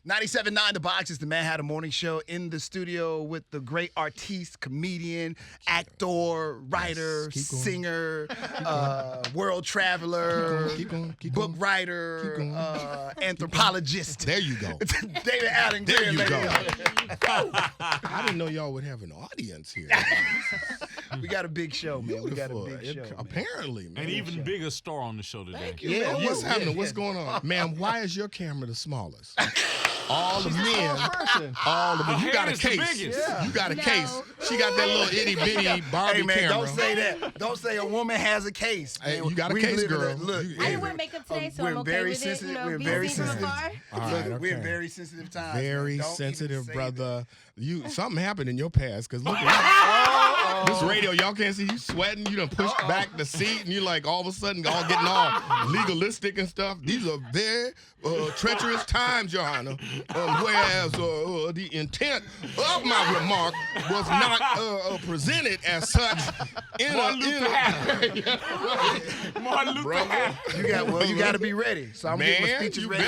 97.9 The Box is the Madd Hatta Morning Show, in the studio with the great artiste, comedian, actor, writer, singer, world traveler, book writer, anthropologist. There you go. David Alan Grier. There you go. I didn't know y'all would have an audience here. We got a big show, man. We got a big show. Apparently, man. An even bigger star on the show today. Thank you, man. What's happening? What's going on? Man, why is your camera the smallest? All the men, you got a case. You got a case. She got that little itty bitty Barbie camera. Hey man, don't say that. Don't say a woman has a case. Hey, you got a case, girl. Look, I didn't wear makeup today, so I'm okay with it. We're very sensitive. Look, we're very sensitive times. Very sensitive, brother. Something happened in your past, because look, this radio, y'all can't see you sweating. You done pushed back the seat, and you like all of a sudden all getting all legalistic and stuff. These are very treacherous times, Your Honor. Whereas the intent of my remark was not presented as such in Martin Luther You got to be ready. So I'm getting my speeches ready.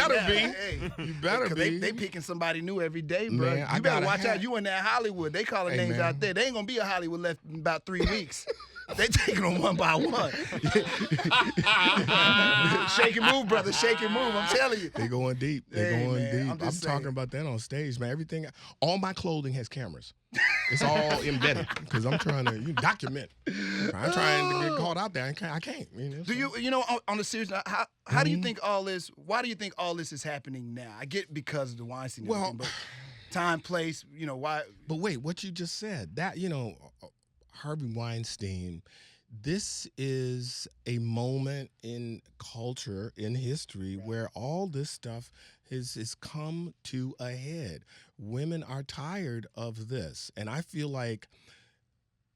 You better be. They picking somebody new every day, bro. Man, you better watch out. You in that Hollywood. They calling names out there. They ain't gonna be a Hollywood left in about 3 weeks. They taking them one by one. Shake and move, brother. Shake and move. I'm telling you. They going deep. They going deep. I'm talking about that on stage, man. Everything, all my clothing has cameras. It's all embedded because I'm trying to document. I'm trying to get caught out there. I can't. Do you know, on the serious note, how do you think all this? Why do you think all this is happening now? I get because of the Weinstein. Well, but time, place, why? But wait, what you just said, that, Harvey Weinstein, this is a moment in culture, in history, where all this stuff has come to a head. Women are tired of this. And I feel like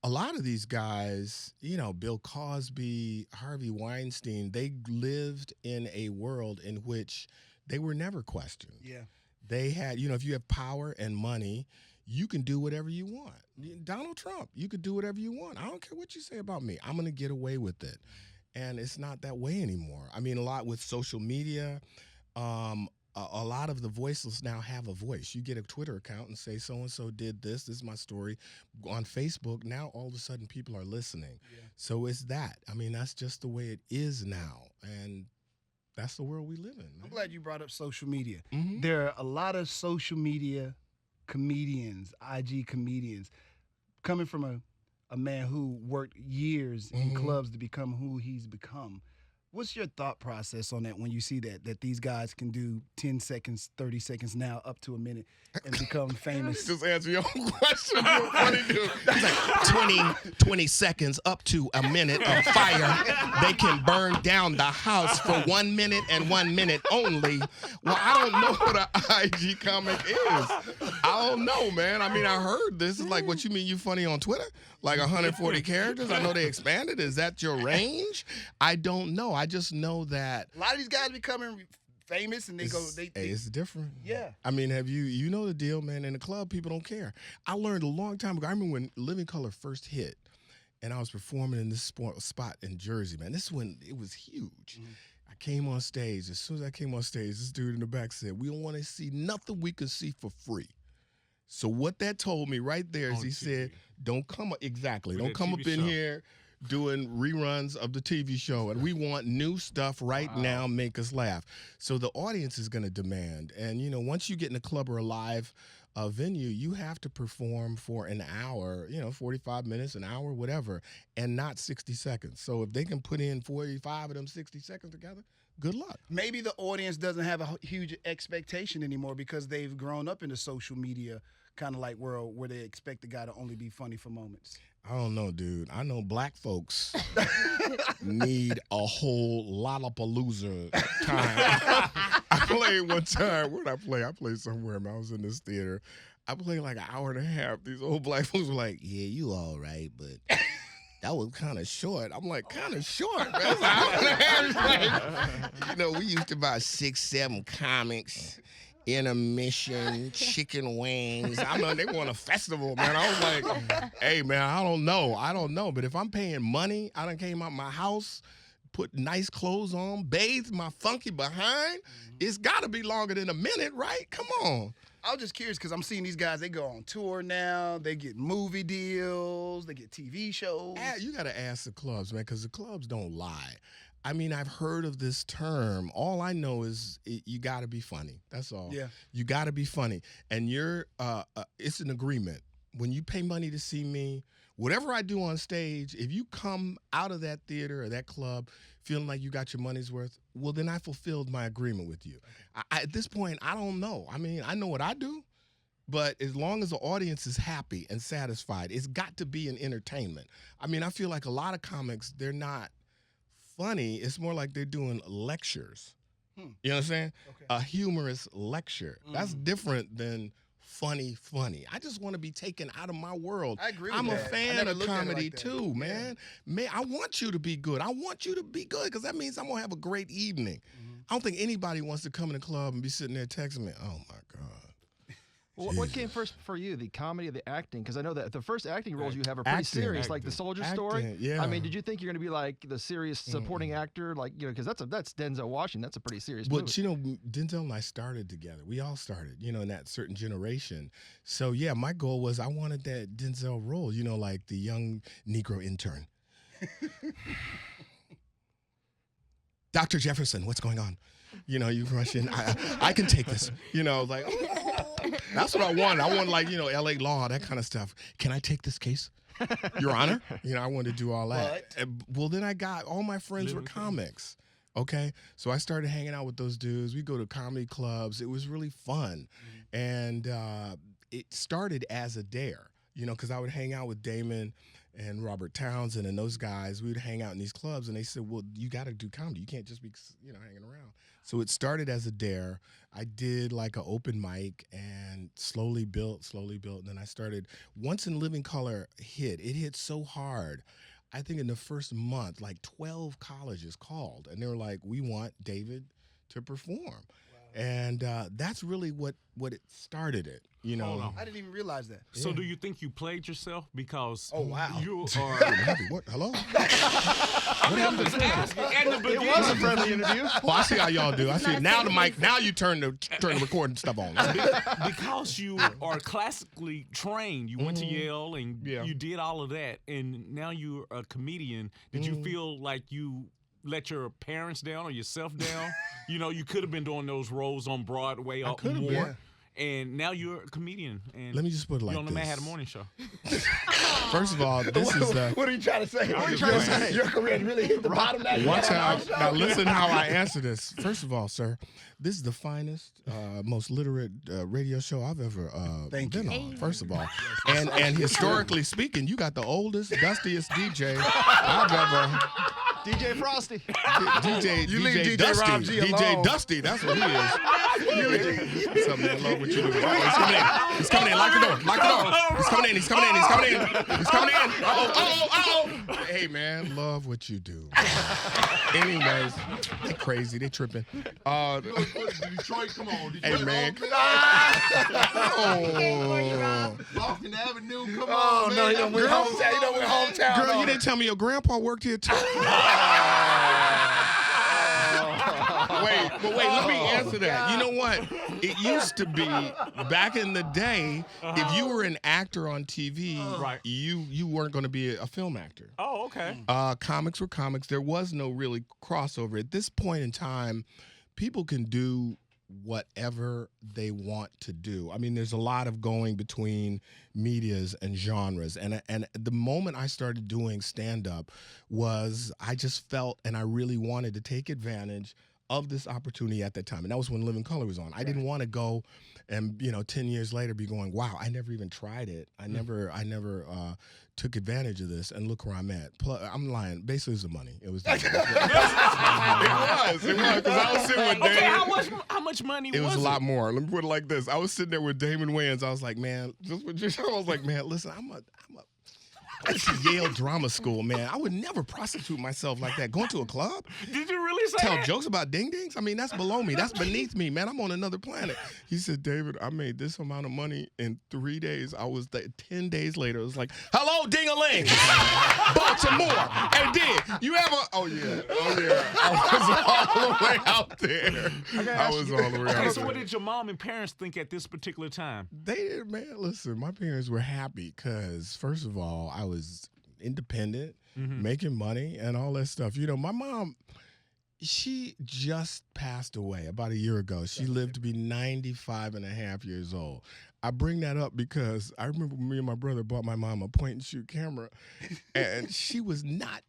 a lot of these guys, Bill Cosby, Harvey Weinstein, they lived in a world in which they were never questioned. Yeah. They had, if you have power and money, you can do whatever you want. Donald Trump, you could do whatever you want. I don't care what you say about me. I'm going to get away with it. And it's not that way anymore. I mean, a lot with social media, a lot of the voiceless now have a voice. You get a Twitter account and say, so-and-so did this. This is my story. On Facebook, now all of a sudden people are listening. Yeah. So it's that. I mean, that's just the way it is now. And that's the world we live in. I'm glad you brought up social media. Mm-hmm. There are a lot of social media comedians, IG comedians, coming from a man who worked years in clubs to become who he's become. What's your thought process on that when you see that these guys can do 10 seconds, 30 seconds now up to a minute and become famous? Just answer your own question. You're funny, dude. It's like 20 seconds up to a minute of fire. They can burn down the house for 1 minute and 1 minute only. Well, I don't know what an IG comic is. I don't know, man. I mean, I heard this is like, what you mean you funny on Twitter? Like 140 characters? I know they expanded. Is that your range? I don't know. I just know that a lot of these guys becoming famous and it's different. Yeah. I mean, you know the deal, man. In the club, people don't care. I learned a long time ago. I remember when Living Color first hit, and I was performing in this spot in Jersey, man. This is when it was huge. I came on stage. As soon as I came on stage, this dude in the back said, "We don't want to see nothing we can see for free." So what that told me right there is he said, don't come up in here doing reruns of the TV show, and we want new stuff right now, make us laugh. So the audience is going to demand. And, once you get in a club or a live venue, you have to perform for an hour, 45 minutes, an hour, whatever, and not 60 seconds. So if they can put in 45 of them 60 seconds together, good luck. Maybe the audience doesn't have a huge expectation anymore because they've grown up in the social media kind of like world where they expect the guy to only be funny for moments. I don't know, dude. I know black folks need a whole Lollapalooza time. I played one time. Where did I play? I played somewhere, man. I was in this theater. I played like an hour and a half. These old black folks were like, "Yeah, you all right, but that was kind of short." I'm like, kind of short, man. It's an hour and a half. It's like, we used to buy 6, 7 comics. Intermission, chicken wings. I know they want a festival, man. I was like, hey, man, I don't know. But if I'm paying money, I done came out my house put nice clothes on, bathe my funky behind. It's got to be longer than a minute, right? Come on. I was just curious because I'm seeing these guys, they go on tour now, they get movie deals, they get TV shows. You got to ask the clubs, man, because the clubs don't lie. I mean, I've heard of this term. All I know is you got to be funny. That's all. Yeah. You got to be funny. And it's an agreement. When you pay money to see me, whatever I do on stage, if you come out of that theater or that club feeling like you got your money's worth, well, then I fulfilled my agreement with you. At this point, I don't know. I mean, I know what I do, but as long as the audience is happy and satisfied, it's got to be an entertainment. I mean, I feel like a lot of comics, they're not funny. It's more like they're doing lectures. You know what I'm saying? Okay. A humorous lecture. That's different than funny. I just want to be taken out of my world. I agree with I'm a that. I fan never of looked at it comedy like that. too, man. Man, I want you to be good. I want you to be good because that means I'm going to have a great evening. I don't think anybody wants to come in the club and be sitting there texting me, oh, my God. Well, what came first for you, the comedy or the acting? Because I know that the first acting roles you have are pretty Acting. serious, like the Soldier Story. Yeah. I mean, did you think you're going to be like the serious supporting actor, like because that's Denzel Washington. That's a pretty serious movie. But you know, Denzel and I started together. We all started, in that certain generation. So yeah, my goal was I wanted that Denzel role, like the young Negro intern. Dr. Jefferson, what's going on? You rush in. I can take this. Like, that's what I wanted. I wanted, like, L.A. Law, that kind of stuff. Can I take this case? Your Honor? I wanted to do all that. Well, then I got, all my friends were comics. Okay? So I started hanging out with those dudes. We go to comedy clubs. It was really fun. And it started as a dare, because I would hang out with Damon and Robert Townsend and those guys. We would hang out in these clubs, and they said, well, you got to do comedy. You can't just be, hanging around. So it started as a dare. I did like an open mic and slowly built. And then I started, once In Living Color hit, it hit so hard. I think in the first month, like 12 colleges called, and they were like, we want David to perform. And that's really what it started it, Hold on. I didn't even realize that. So do you think you played yourself? Because you are... What? Hello? I'm just asking. At the beginning. It was a friendly interview. Well, I see how y'all do. I see. Now the mic, now you turn the recording stuff on. Because you are classically trained. You went to Yale and you did all of that. And now you're a comedian. Did you feel like you let your parents down or yourself down? You could have been doing those roles on Broadway or more. Yeah. And now you're a comedian. And Let me just put it like you're on the this. Madd Hatta Morning Show. First of all, this is the... What are you trying to say? Your career really hit the bottom now. Watch out. Now listen how I answer this. First of all, sir, this is the finest, most literate radio show I've ever been on, first of all. And historically speaking, you got the oldest, dustiest DJ I've ever... DJ Frosty. DJ DJ Dusty. Rob G alone. DJ Dusty, that's what he is. What's up, man? Love what you do. He's coming in. Lock the door. He's coming in. He's coming in. Uh-oh. Hey, man, love what you do. Anyways, they crazy. They tripping. Detroit, come on. Detroit, Hey, man. Lofton Avenue, come Oh, on, no, man. he don't win hometown. He don't win hometown. Girl, you didn't tell me your grandpa worked here, too. Wait, let me answer that. You know what? It used to be, back in the day, if you were an actor on TV, you weren't going to be a film actor. Oh, okay. Comics were comics. There was no really crossover. At this point in time, people can do whatever they want to do. I mean, there's a lot of going between medias and genres. And the moment I started doing stand-up was I just felt and I really wanted to take advantage of this opportunity at that time. And that was when Living Color was on. I didn't want to go and, 10 years later be going, wow, I never even tried it. I never took advantage of this, and look where I'm at. I'm lying. Basically, it was the money. It was. It was. Because I was sitting with Damon. Okay, how much money was it? It was a lot more. Let me put it like this. I was sitting there with Damon Wayans. I was like, man, listen, I went to Yale Drama School, man. I would never prostitute myself like that. Going to a club? Did you really say Tell that? jokes about ding-dings? I mean, that's below me. That's beneath me, man. I'm on another planet. He said, David, I made this amount of money in 3 days. I was there 10 days later. It was like, hello, ding-a-ling. Bought some more. And did you ever? Oh, yeah. I was all the way out there. I was all the way out Okay, there. so what did your mom and parents think at this particular time? They did, man. Listen, my parents were happy because, first of all, I was independent, making money, and all that stuff. You know, my mom, she just passed away about a year ago. She lived to be 95 and a half years old. I bring that up because I remember me and my brother bought my mom a point-and-shoot camera, and she was not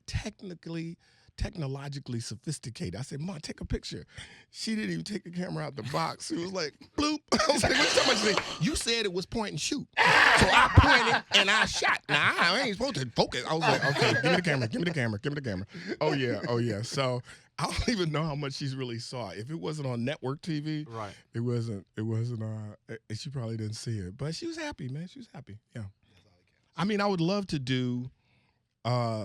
technologically sophisticated. I said, Mom, take a picture. She didn't even take the camera out the box. She was like, bloop. I was like, what you talking about? She said, you said it was point and shoot. So I pointed and I shot. Now, I ain't supposed to focus. I was like, okay, give me the camera, give me the camera, give me the camera. Oh, yeah. So I don't even know how much she's really saw. If it wasn't on network TV, Right. it wasn't, she probably didn't see it. But she was happy, man. She was happy, yeah. I mean, I would love to do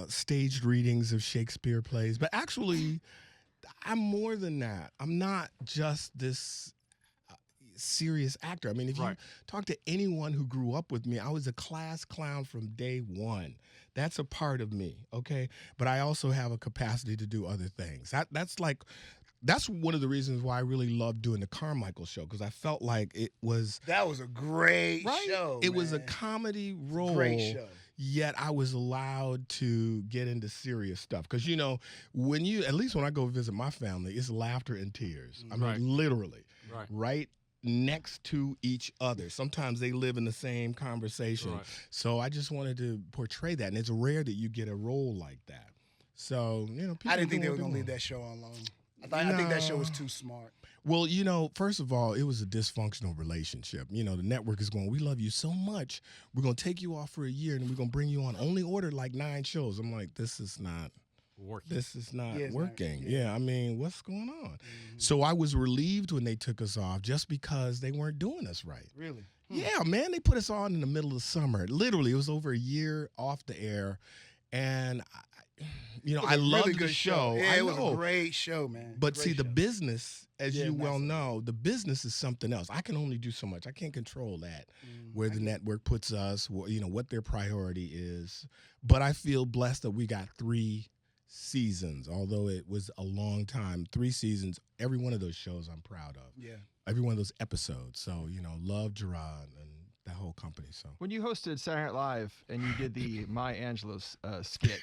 staged readings of Shakespeare plays, but actually, I'm more than that. I'm not just this serious actor. I mean, if you talk to anyone who grew up with me, I was a class clown from day one. That's a part of me, okay? But I also have a capacity to do other things. That's one of the reasons why I really loved doing the Carmichael show, because I felt like that was a great show. It was a comedy role. Great show. Yet I was allowed to get into serious stuff. Because, you know, at least when I go visit my family, it's laughter and tears. I mean, literally. Right next to each other. Sometimes they live in the same conversation. So I just wanted to portray that. And it's rare that you get a role like that. So, you know, people I didn't think they were going to leave that show alone. I think that show was too smart. Well, you know, first of all, it was a dysfunctional relationship. You know, the network is going, we love you so much. We're going to take you off for a year, and we're going to bring you on. Only ordered like 9 shows. I'm like, this is not working. This is not working. Yeah, I mean, what's going on? So I was relieved when they took us off just because they weren't doing us right. Really? Yeah, man, they put us on in the middle of the summer. Literally, it was over a year off the air, and you know, I loved the show. Yeah, it was a great show, man. But see, the business, as you well know, the business is something else. I can only do so much. I can't control that, where the network puts us, you know, what their priority is. But I feel blessed that we got 3 seasons, although it was a long time. 3 seasons. Every one of those shows I'm proud of. Yeah. Every one of those episodes. So, you know, love Gerard and that whole company. So when you hosted Saturday Night Live and you did the Maya Angelou skit,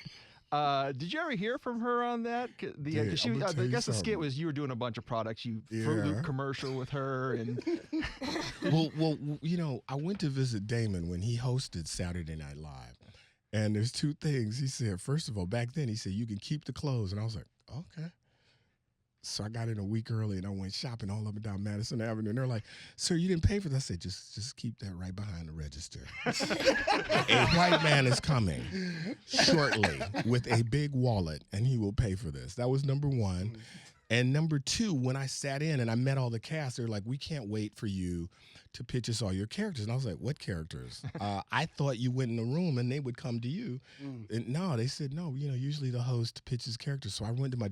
did you ever hear from her on that? I guess the skit was you were doing a bunch of products. You Fruit Loop commercial with her, and well, you know, I went to visit Damon when he hosted Saturday Night Live, and there's 2 things he said. First of all, back then he said you can keep the clothes, and I was like, okay. So I got in a week early and I went shopping all up and down Madison Avenue. And they're like, sir, you didn't pay for that. I said, just keep that right behind the register. A white man is coming shortly with a big wallet and he will pay for this. That was number 1. And number 2, when I sat in and I met all the cast, they're like, we can't wait for you to pitch us all your characters. And I was like, what characters? I thought you went in the room and they would come to you. And no, they said, no, you know, usually the host pitches characters. So I went to my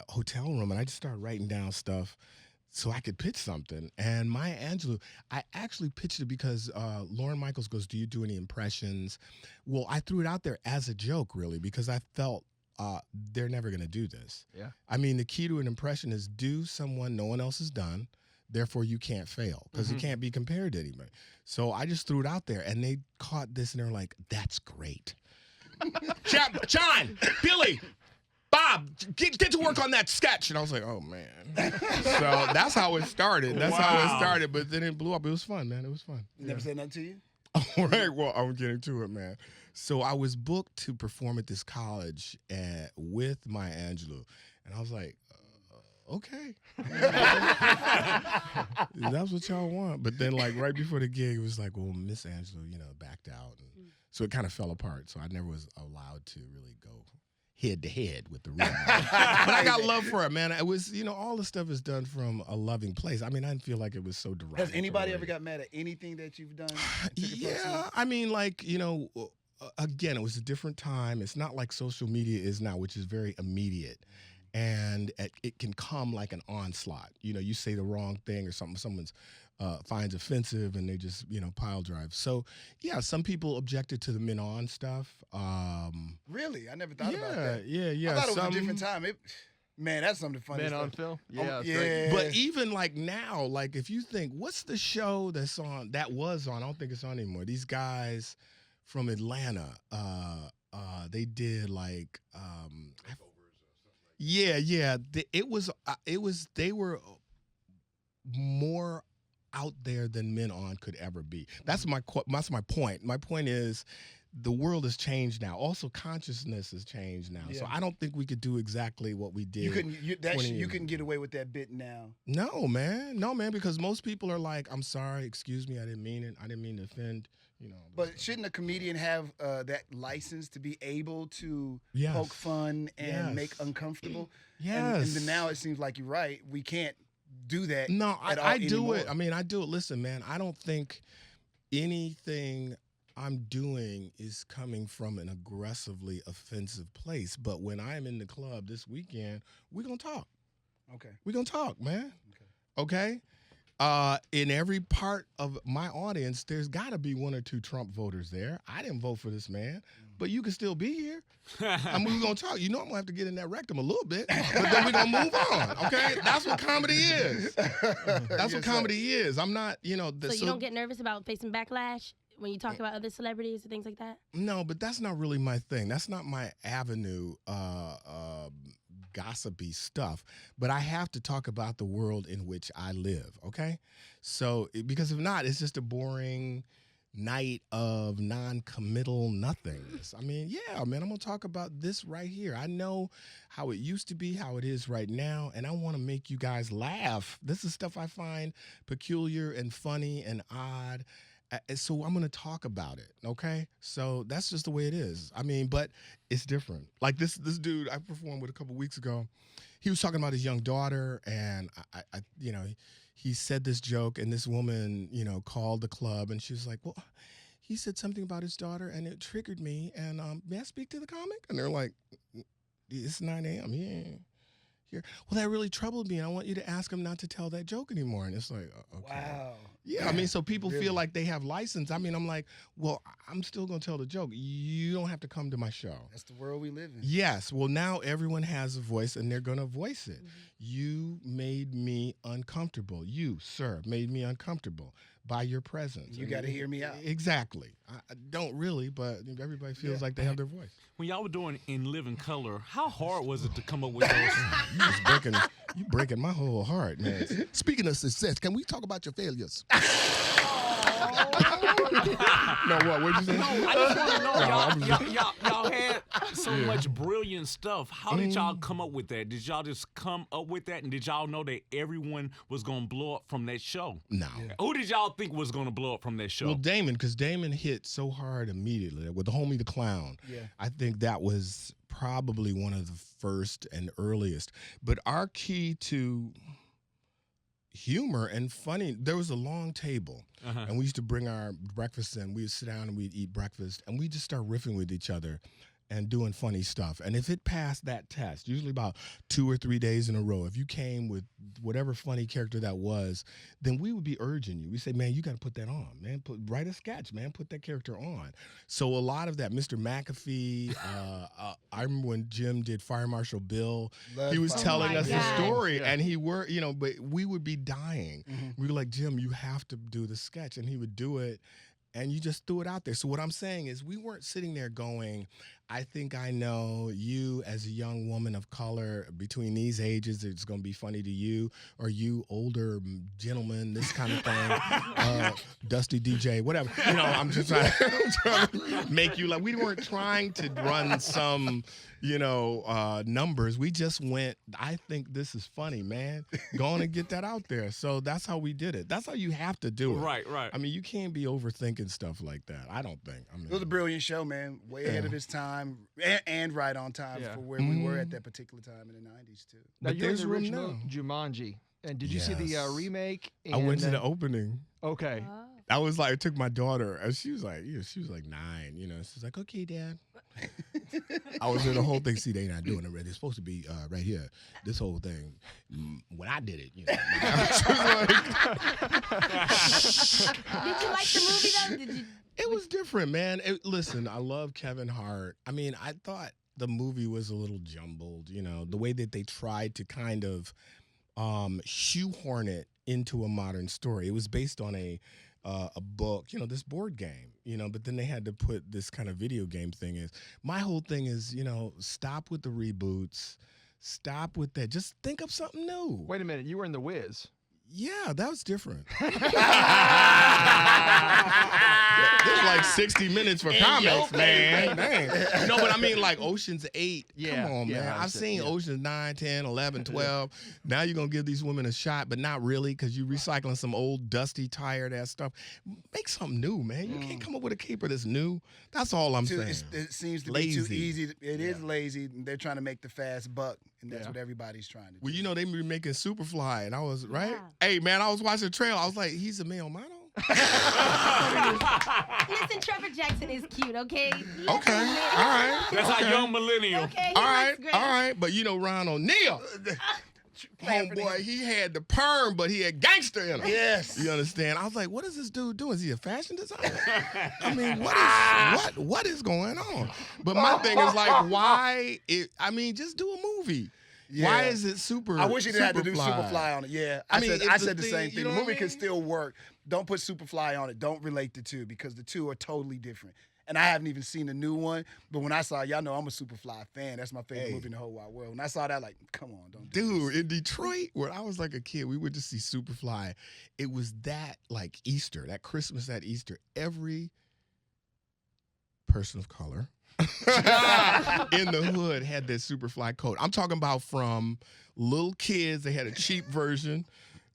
hotel room and I just started writing down stuff so I could pitch something. And Maya Angelou, I actually pitched it because Lauren Michaels goes, do you do any impressions? Well, I threw it out there as a joke, really, because I felt they're never going to do this. Yeah. I mean, the key to an impression is do someone no one else has done, therefore you can't fail because it can't be compared to anybody. So I just threw it out there and they caught this and they're like, that's great. John, Billy, Bob, get to work on that sketch. And I was like, oh, man. So that's how it started. But then it blew up. It was fun, man. It was fun. Never said nothing to you? All right. Well, I'm getting to it, man. So I was booked to perform at this college with Maya Angelou. And I was like, okay. That's what y'all want. But then, like, right before the gig, it was like, well, Miss Angelou, you know, backed out. And so it kind of fell apart. So I never was allowed to really go head to head with the real man. But I got love for it, man. It was, you know, all the stuff is done from a loving place. I mean, I didn't feel like it was so derogatory. Has anybody ever got mad at anything that you've done? Yeah, I mean, like, you know, again, it was a different time. It's not like social media is now, which is very immediate. And it can come like an onslaught. You know, you say the wrong thing or something someone's finds offensive and they just, pile drive. So, yeah, some people objected to the men on stuff. Really? I never thought about that. Yeah. I thought it was a different time. Man, that's something funny. Men stuff. on film? Yeah. Great. But even like now, like if you think, what's the show that was on? I don't think it's on anymore. These guys from Atlanta, they did like, they were more out there than men on could ever be. That's my point. My point is, the world has changed now. Also, consciousness has changed now. Yeah. So I don't think we could do exactly what we did. You couldn't get away with that bit now. No, man, because most people are like, "I'm sorry, excuse me, I didn't mean it. I didn't mean to offend." But shouldn't a comedian have that license to be able to poke fun and make uncomfortable? Yes. And then now it seems like you're right. We can't do that. No, I do anymore. it. I mean, I do it. Listen, man, I don't think anything I'm doing is coming from an aggressively offensive place. But when I'm in the club this weekend, we're going to talk. Okay. We're going to talk, man. Okay? In every part of my audience, there's got to be one or two Trump voters there. I didn't vote for this man, but you can still be here. I mean, we're going to talk. I'm going to have to get in that rectum a little bit, but then we're going to move on, okay? That's what comedy is. That's what comedy is. I'm not, So you don't get nervous about facing backlash when you talk about other celebrities and things like that? No, but that's not really my thing. That's not my avenue, gossipy stuff. But I have to talk about the world in which I live, okay? So, because if not, it's just a boring night of non-committal nothingness. I mean, yeah, man, I'm going to talk about this right here. I know how it used to be, how it is right now, and I want to make you guys laugh. This is stuff I find peculiar and funny and odd. So I'm going to talk about it, okay? So that's just the way it is. I mean, but it's different. Like this dude I performed with a couple weeks ago, he was talking about his young daughter, and he said this joke, and this woman, called the club, and she was like, well, he said something about his daughter, and it triggered me, and may I speak to the comic? And they're like, it's 9 a.m., yeah. Here. Well, that really troubled me, and I want you to ask him not to tell that joke anymore. And it's like, okay. Wow. Yeah, I mean, so people feel like they have license. I mean, I'm like, well, I'm still going to tell the joke. You don't have to come to my show. That's the world we live in. Yes. Well, now everyone has a voice, and they're going to voice it. Mm-hmm. You made me uncomfortable. You, sir, made me uncomfortable by your presence. You got to hear me out. Exactly. I don't really, but everybody feels like they have their voice. When y'all were doing In Living Color, how hard was it to come up with those? You breaking my whole heart, man. Speaking of success, can we talk about your failures? No, what? What'd you say? No, I just want to know. Y'all had so much brilliant stuff. How did y'all come up with that? Did y'all just come up with that? And did y'all know that everyone was going to blow up from that show? No. Who did y'all think was going to blow up from that show? Well, Damon, because Damon hit so hard immediately with the Homie the Clown. Yeah. I think that was probably one of the first and earliest. But our key to humor and funny, there was a long table, and we used to bring our breakfast in. We would sit down and we'd eat breakfast, and we'd just start riffing with each other and doing funny stuff. And if it passed that test, usually about 2 or 3 days in a row, if you came with whatever funny character that was, then we would be urging you. We say, man, you got to put that on, man. Write a sketch, man. Put that character on. So a lot of that, Mr. McAfee, I remember when Jim did Fire Marshal Bill, he was telling us the story, and but we would be dying. Mm-hmm. We were like, Jim, you have to do the sketch. And he would do it. And you just threw it out there. So what I'm saying is we weren't sitting there going, I think I know you as a young woman of color between these ages, it's going to be funny to you, or you older gentleman, this kind of thing, Dusty DJ, whatever. I'm just trying to make you like, we weren't trying to run some, numbers. We just went, I think this is funny, man. Go on and get that out there. So that's how we did it. That's how you have to do it. Right. I mean, you can't be overthinking stuff like that. I don't think. It was a brilliant show, man. Way ahead of its time and right on time for where we were at that particular time in the 90s, too. Now, you're in the original Jumanji. And did you see the remake? I went to the opening. Okay. I was like, I took my daughter, and she was like 9, She's like, okay, Dad. I was in the whole thing. See, they not doing it. They're supposed to be right here. This whole thing. When I did it, Did you like the movie though? Did you? It was different, man. Listen, I love Kevin Hart. I mean, I thought the movie was a little jumbled. The way that they tried to kind of shoehorn it into a modern story. It was based on a book, this board game, but then they had to put this kind of video game thing in. My whole thing is, stop with the reboots. Stop with that. Just think of something new. Wait a minute. You were in The Wiz. Yeah, that was different. There's like 60 minutes for comments, man. Dang. No, but I mean like Ocean's 8. Yeah, come on, yeah, man. I've seen Ocean's 9, 10, 11, 12. Now you're going to give these women a shot, but not really because you're recycling some old, dusty, tired-ass stuff. Make something new, man. You can't come up with a caper that's new. That's all I'm saying. It seems to lazy. be too easy. It is lazy. They're trying to make the fast buck, and that's what everybody's trying to do. Well, they be making Superfly, and I was, right? Yeah. Hey, man, I was watching the trailer. I was like, he's a male model? Listen, Trevor Jackson is cute, okay? Okay, all right. That's our young millennial. Okay, All right, great. all right. But Ron O'Neal, homeboy, he had the perm, but he had gangster in him. Yes. You understand? I was like, what is this dude doing? Is he a fashion designer? I mean, what is going on? But my thing is like, why? Just do a movie. Yeah. Why is it super? I wish he didn't have to do Superfly on it. Yeah, I said the same thing. The movie can still work. Don't put Superfly on it. Don't relate the two because the two are totally different. And I haven't even seen the new one, but when I saw it, y'all know I'm a Superfly fan. That's my favorite movie in the whole wide world. When I saw that, like, come on, don't do this. In Detroit, when I was like a kid, we went to see Superfly. It was that like Easter, that Christmas, that Easter. Every person of color in the hood had that Superfly coat. I'm talking about from little kids. They had a cheap version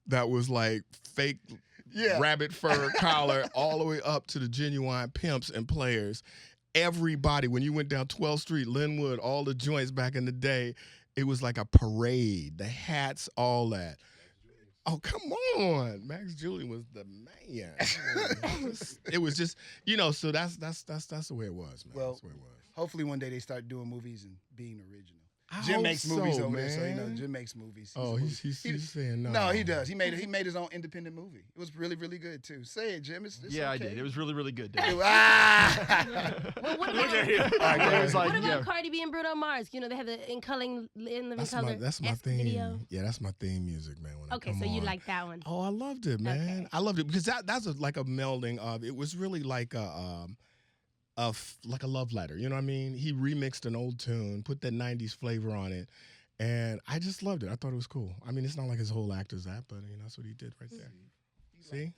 that was like fake rabbit fur collar all the way up to the genuine pimps and players. Everybody, when you went down 12th Street, Linwood, all the joints back in the day, it was like a parade. The hats, all that. Oh, come on. Max Julian was the man. It was just, so that's the way it was, man. Well, that's the way it was. Hopefully one day they start doing movies and being original. I Jim hope makes movies so, over there, so man. Jim makes movies. He's saying no. No, he does. He made his own independent movie. It was really, really good too. Say it, Jim. It's yeah, okay. I did. It was really, really good. Dave. Well, what about, What about Cardi B and Bruno Mars? They have the In Living Color. That's my theme. Video. Yeah, that's my theme music, man. When Okay, so you like that one? Oh, I loved it, man. Okay. I loved it because that's like a melding of. It was really like a love letter. You know what I mean? He remixed an old tune, put that '90s flavor on it. And I just loved it. I thought it was cool. I mean, it's not like his whole act is that, but that's what he did right there. See?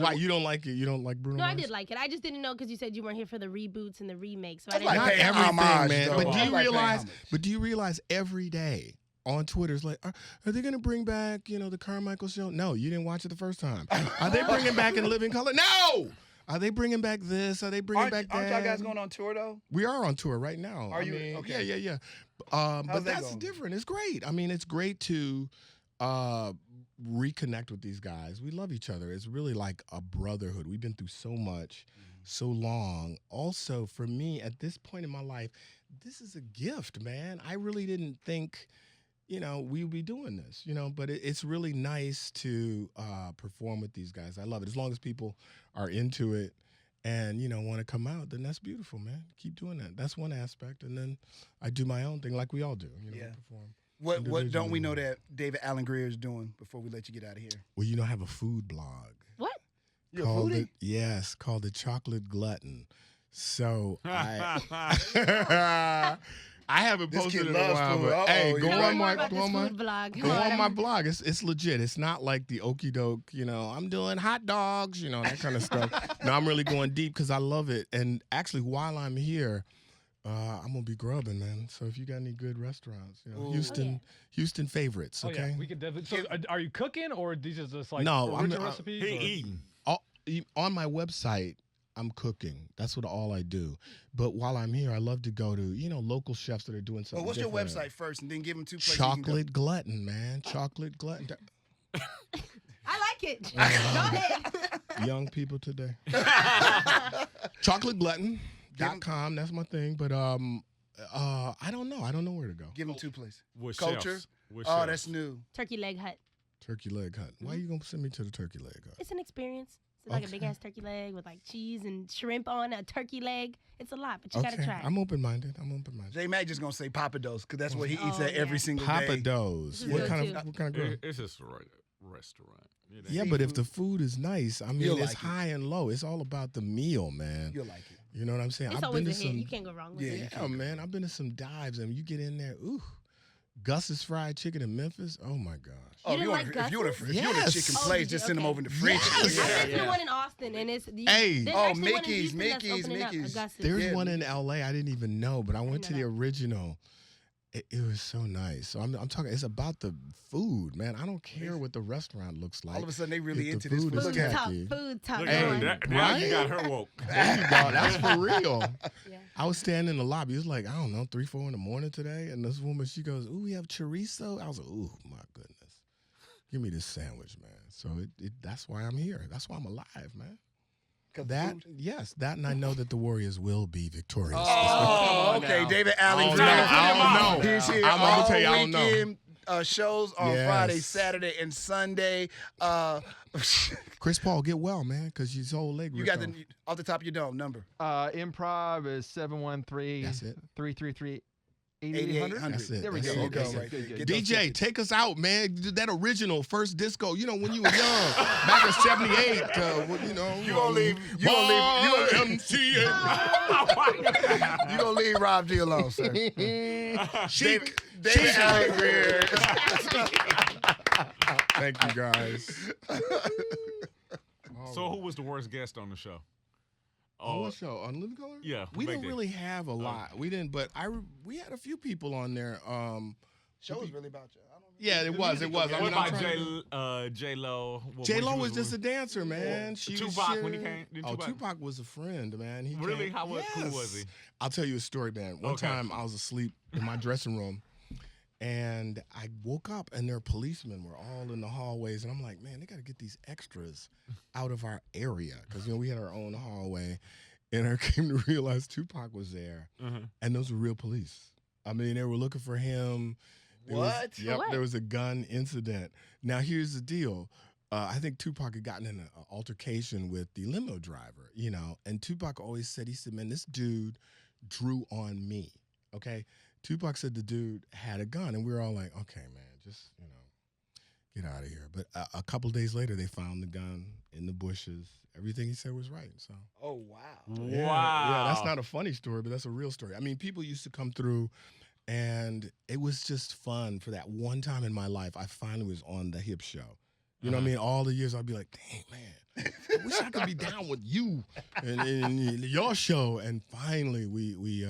Why you don't like it? You don't like Bruno Mars? I did like it. I just didn't know because you said you weren't here for the reboots and the remakes. So I That's didn't like know. Not everything, homage, man. though. But do I you like realize? homage. But do you realize every day on Twitter it's like, are they going to bring back the Carmichael show? No, you didn't watch it the first time. Are they bringing back In Living Color? No. Are they bringing back this? Are they bringing back that? Aren't y'all guys going on tour though? We are on tour right now. Are you? Okay. Yeah. But that that's going? different. It's great. I mean, it's great to reconnect with these guys. We love each other. It's really like a brotherhood. We've been through so much, so long. Also, for me, at this point in my life, this is a gift, man. I really didn't think, we would be doing this, but it's really nice to perform with these guys. I love it. As long as people are into it and, want to come out, then that's beautiful, man. Keep doing that. That's one aspect. And then I do my own thing like we all do, perform. What don't we know that David Alan Grier is doing before we let you get out of here? Well, I have a food blog. What? You're a foodie? Yes, called The Chocolate Glutton. So I haven't This posted kid it in a loves while, food. but hey, Uh-oh, go you on know my about this food blog. Go on my blog. It's legit. It's not like the okey doke, I'm doing hot dogs, that kind of stuff. No, I'm really going deep because I love it. And actually, while I'm here, I'm gonna be grubbing, man. So if you got any good restaurants, Houston favorites, okay? Oh, yeah. We could definitely. So, are you cooking or these are just like No, original recipes? He or? eating. On my website, I'm cooking. That's all I do. But while I'm here, I love to go to, local chefs that are doing something Well, what's your different. website first, and then give them two places. You can go. Chocolate Glutton, man. Chocolate Glutton. I like it. Go ahead. young people today. ChocolateGlutton.com. That's my thing. But I don't know. I don't know where to go. Give them 2 places. With Culture. chefs. With Oh, chefs. that's new. Turkey leg hut. Turkey leg hut. Why are you gonna send me to the turkey leg hut? It's an experience. It's like a Okay. big ass turkey leg with like cheese and shrimp on a turkey leg. It's a lot, but you gotta try it. I'm open-minded. I'm open-minded. J Mac just gonna say Papa Do's because that's what he Oh, eats at every yeah. single Papa day. Do's. This is What good, kind too. of grill? It's just a restaurant. It ain't- Yeah, but if the food is nice, I mean, You'll it's like it. high and low. It's all about the meal, man. You'll like it. You know what I'm saying? It's I've always been a to hit. some. You can't go wrong with Yeah, it. Yeah, man. I've been to some dives, and you get in there. Ooh, Gus's fried chicken in Memphis. Oh my gosh. Oh, didn't like if you want a Yes. chicken Oh, place, did you? just send them Okay. over in the fridge. Yes. I've been to one in Austin, and it's Hey. there's Oh, actually one in Mickey's, Houston that's Mickey's, opening up, Mickey's. Augustus. There's Yeah. one in LA. I didn't even know, but I went to know the that. original. It was so nice. So I'm talking. It's about the food, man. I don't care what the restaurant looks like. All of a sudden, they really If the into this. food But is look Food at talk, tacky. food talk. Look Hey, at going. that. Now you right? got her woke. There you go. That's for real. Yeah. I was standing in the lobby. It was like, I don't know, 3, 4 in the morning today. And this woman, she goes, ooh, we have chorizo. I was like, ooh, my goodness. Give me this sandwich, man. So that's why I'm here. That's why I'm alive, man. Yes, that and I know that the Warriors will be victorious. Oh, okay. David Alan Oh, Grier. no, I don't know. He's here I'm all gonna tell you, I don't know. weekend. Shows on Yes. Friday, Saturday, and Sunday. Chris Paul, get well, man, because his whole leg You ripped got off. the off the top of your dome number. Improv is 713 That's it. 333 8800. 8800. That's it. There we That's go. it. Okay, That's good, it. good, good. Get those DJ, tickets. take us out, man. That original first disco. You know, when you were young, back in '78. You know, You gonna leave? You gonna leave Rob G alone, sir? Chic. David Alan Grier. Thank you, guys. So who was the worst guest on the show? Oh, what show? On Living Color? Yeah, We back didn't then. really have a lot. We didn't, but we had a few people on there. Show was really about you. I don't know. Yeah, it was. It was. I What mean, I'm about trying to- J-Lo? J-Lo was just a dancer, man. She was Tupac when he sharing- came? Did Oh, Tupac- Tupac was a friend, man. He Really? came- Who was he? I'll tell you a story, man. One Okay. time I was asleep in my dressing room, and I woke up, and their policemen were all in the hallways, and I'm like, man, they got to get these extras out of our area because we had our own hallway, and I came to realize Tupac was there, and those were real police. I mean, they were looking for him. What? Yep, What? there was a gun incident. Now, here's the deal. I think Tupac had gotten in an altercation with the limo driver, and Tupac always said, he said, man, this dude drew on me, okay? Tupac said the dude had a gun, and we were all like, okay, man, just, get out of here. But a couple days later, they found the gun in the bushes. Everything he said was right, so. Oh wow. Yeah, that's not a funny story, but that's a real story. I mean, people used to come through, and it was just fun. For that one time in my life, I finally was on the hip show. You know what I mean? All the years, I'd be like, dang, man, I wish I could be down with you and your show. And finally, we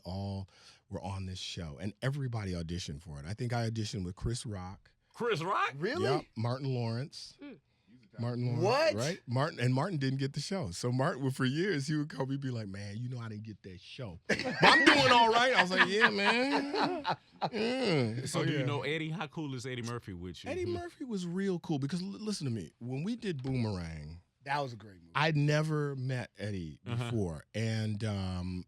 all were on this show, and everybody auditioned for it. I think I auditioned with Chris Rock. Chris Rock? Really? Yep, Martin Lawrence. Martin Lawrence. What? Right? Martin didn't get the show. So Martin, for years, he would call me, be like, man, I didn't get that show. But I'm doing all right. I was like, yeah, man. Yeah. So do you know Eddie? How cool is Eddie Murphy with you? Eddie Murphy was real cool because, listen to me, when we did Boomerang, That was a great movie. I'd never met Eddie before. And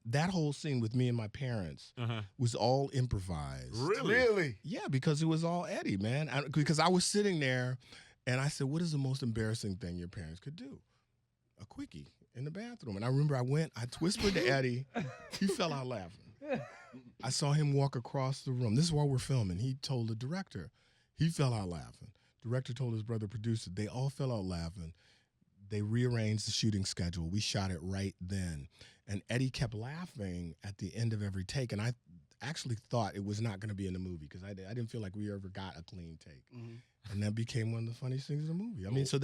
that whole scene with me and my parents was all improvised. Really? Yeah, because it was all Eddie, man. Because I was sitting there, and I said, what is the most embarrassing thing your parents could do? A quickie in the bathroom. And I remember I whispered to Eddie. He fell out laughing. I saw him walk across the room. This is while we're filming. He told the director. He fell out laughing. Director told his brother producer. They all fell out laughing. They rearranged the shooting schedule. We shot it right then. And Eddie kept laughing at the end of every take. And I actually thought it was not going to be in the movie because I didn't feel like we ever got a clean take. And that became one of the funniest things in the movie. I mean, so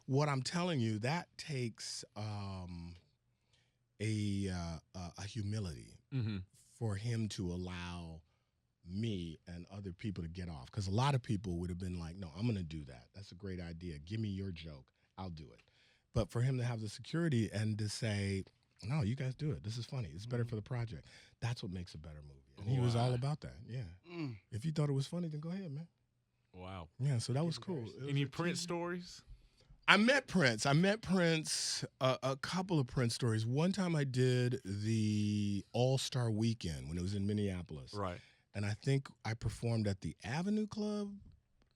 what I'm telling you, that takes a humility for him to allow me and other people to get off. Because a lot of people would have been like, no, I'm going to do that. That's a great idea. Give me your joke. I'll do it. But for him to have the security and to say, no, you guys do it. This is funny. It's better for the project. That's what makes a better movie. And he was all about that. Yeah. If you thought it was funny, then go ahead, man. Wow. Yeah, so that was cool. Any Prince stories? I met Prince a couple of Prince stories. One time I did the All-Star Weekend when it was in Minneapolis. Right. And I think I performed at the Avenue Club.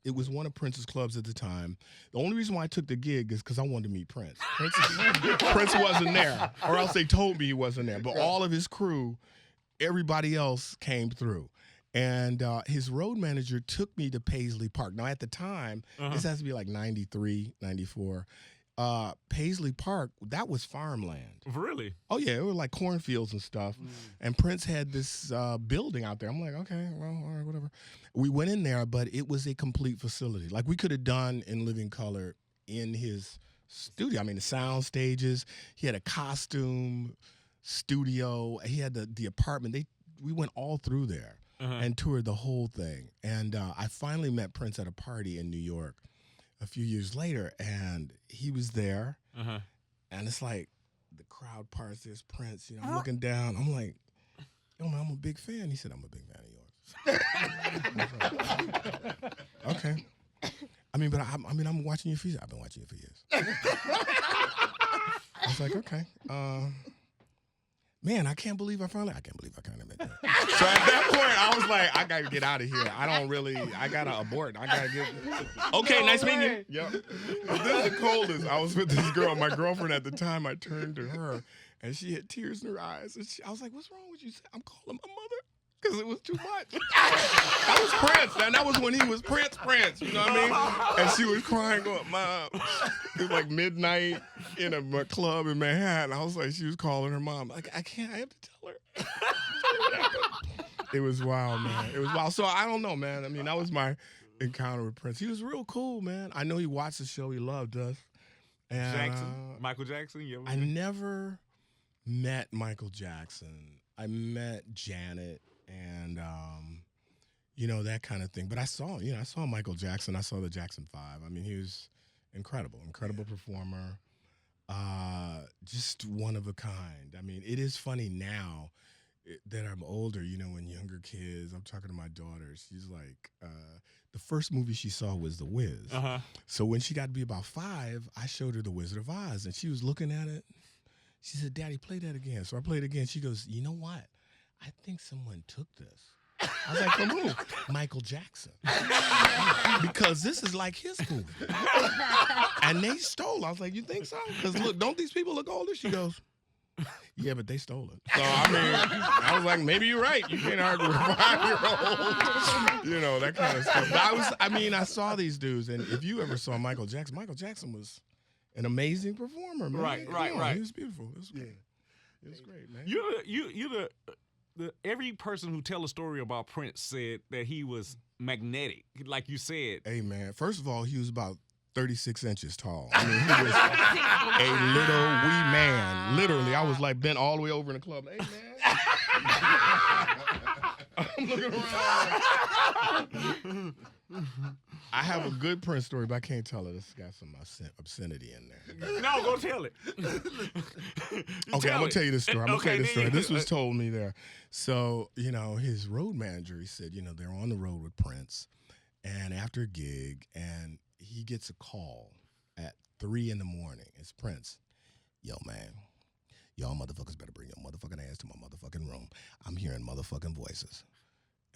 It was one of Prince's clubs at the time. The only reason why I took the gig is because I wanted to meet Prince. Prince wasn't there, or else they told me he wasn't there. But all of his crew, everybody else came through. And his road manager took me to Paisley Park. Now, at the time, this has to be like 93, 94. Paisley Park, that was farmland. Really? Oh, yeah. It was like cornfields and stuff. And Prince had this building out there. I'm like, okay, well, all right, whatever. We went in there, but it was a complete facility. Like we could have done in living color in his studio. I mean, the sound stages. He had a costume studio. He had the apartment. We went all through there. And toured the whole thing. And I finally met Prince at a party in New York a few years later, and he was there. And it's like the crowd parts, there's Prince. You know, I'm looking down. I'm like, yo, man, I'm a big fan. He said, I'm a big fan of yours. Okay. I'm watching you for years. I've been watching you for years. I was like, okay. Man, I can't believe I kind of met that. So at that point, I was like, I got to get out of here. I got to abort. I got to get. Okay, nice meeting you. Yep. But this is the coldest. I was with this girl, my girlfriend at the time. I turned to her, and she had tears in her eyes. And I was like, what's wrong with you? I'm calling my mother. Because it was too much. That was Prince. And that was when he was Prince. You know what I mean? And she was crying, going, Mom. It was like midnight in a club in Manhattan. I was like, she was calling her mom. Like, I have to tell her. It was wild, man. It was wild. So I don't know, man. I mean, that was my encounter with Prince. He was real cool, man. I know he watched the show. He loved us. And, Michael Jackson? I never met Michael Jackson. I met Janet. And, that kind of thing. But I saw Michael Jackson. I saw the Jackson 5. I mean, he was incredible performer. Just one of a kind. I mean, it is funny now that I'm older, when younger kids, I'm talking to my daughter. She's like, the first movie she saw was The Wiz. So when she got to be about 5, I showed her The Wizard of Oz. And she was looking at it. She said, Daddy, play that again. So I played it again. She goes, you know what? I think someone took this. I was like, from who? Michael Jackson. Because this is like his movie. And they stole. I was like, you think so? Because look, don't these people look older? She goes, yeah, but they stole it. So, I was like, maybe you're right. You can't argue with 5-year-olds. That kind of stuff. But I saw these dudes, and if you ever saw Michael Jackson was an amazing performer, man. Right. He was beautiful. It was great. It was great, man. Every person who tell a story about Prince said that he was magnetic, like you said. Hey, man, first of all, he was about 36 inches tall. I mean, he was a little wee man. Literally, I was like bent all the way over in the club. Hey, man. I'm looking around. I have a good Prince story, but I can't tell it. It's got some obscenity in there. No, go tell it. Okay, I'm going to tell you this story. This was told me there. So, his road manager, he said, they're on the road with Prince. And after a gig, and he gets a call at 3 a.m. It's Prince. Yo, man, y'all motherfuckers better bring your motherfucking ass to my motherfucking room. I'm hearing motherfucking voices.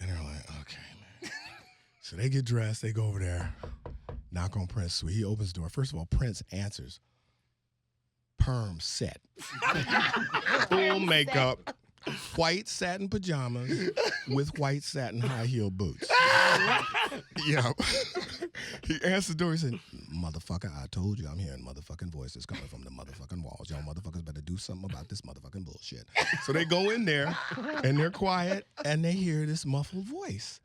And they're like, okay, man. So they get dressed, they go over there, knock on Prince. So he opens the door. First of all, Prince answers. Perm set. Full makeup, white satin pajamas with white satin high heel boots. Yeah. He answered the door. He said, motherfucker, I told you I'm hearing motherfucking voices coming from the motherfucking walls. Y'all motherfuckers better do something about this motherfucking bullshit. So they go in there, and they're quiet, and they hear this muffled voice.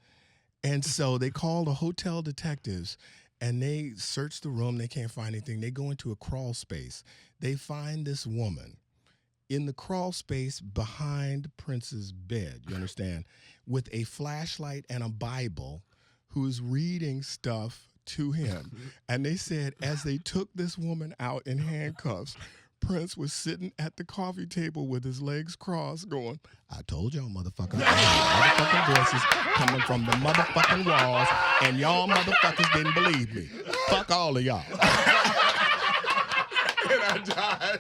And so they call the hotel detectives, and they search the room. They can't find anything. They go into a crawl space. They find this woman in the crawl space behind Prince's bed, you understand, with a flashlight and a Bible, who's reading stuff to him. And they said as they took this woman out in handcuffs, Prince was sitting at the coffee table with his legs crossed going, I told y'all motherfuckers, motherfucking voices coming from the motherfucking walls, and y'all motherfuckers didn't believe me. Fuck all of y'all. dad died.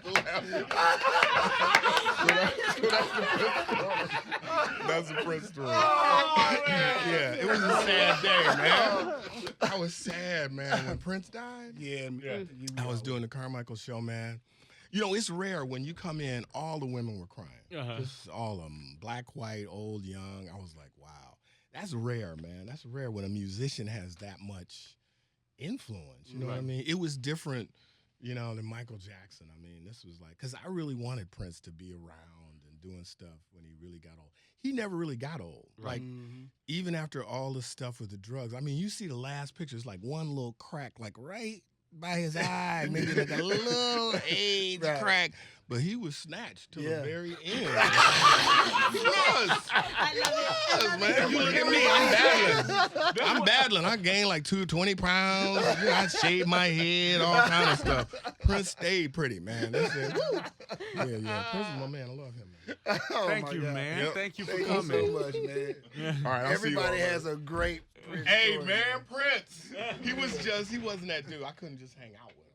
That's the Prince story. Yeah, it was a sad day, man. I was sad, man, when Prince died. Yeah. I was doing the Carmichael show, man. You know, it's rare when you come in, all the women were crying. Just all of them, black, white, old, young. I was like, wow, that's rare, man. That's rare when a musician has that much influence. You know what I mean? It was different, you know, than Michael Jackson. I mean, this was like, because I really wanted Prince to be around and doing stuff when he really got old. He never really got old. Like, even after all the stuff with the drugs, I mean, you see the last picture, it's like one little crack, like right by his eye, maybe like a little age crack, but he was snatched to the very end. He was. Man. You look at me, I'm battling. I gained like 20 pounds. You know, I shaved my head, all kind of stuff. Prince stayed pretty, man. That's it. Yeah. Prince is my man. I love him, man. Thank you, man. Yep. Thank you for Thank coming. you so much, man. All right, I'll Everybody see you all has a great Prince Hey, story, man, Prince. He wasn't that dude. I couldn't just hang out with him.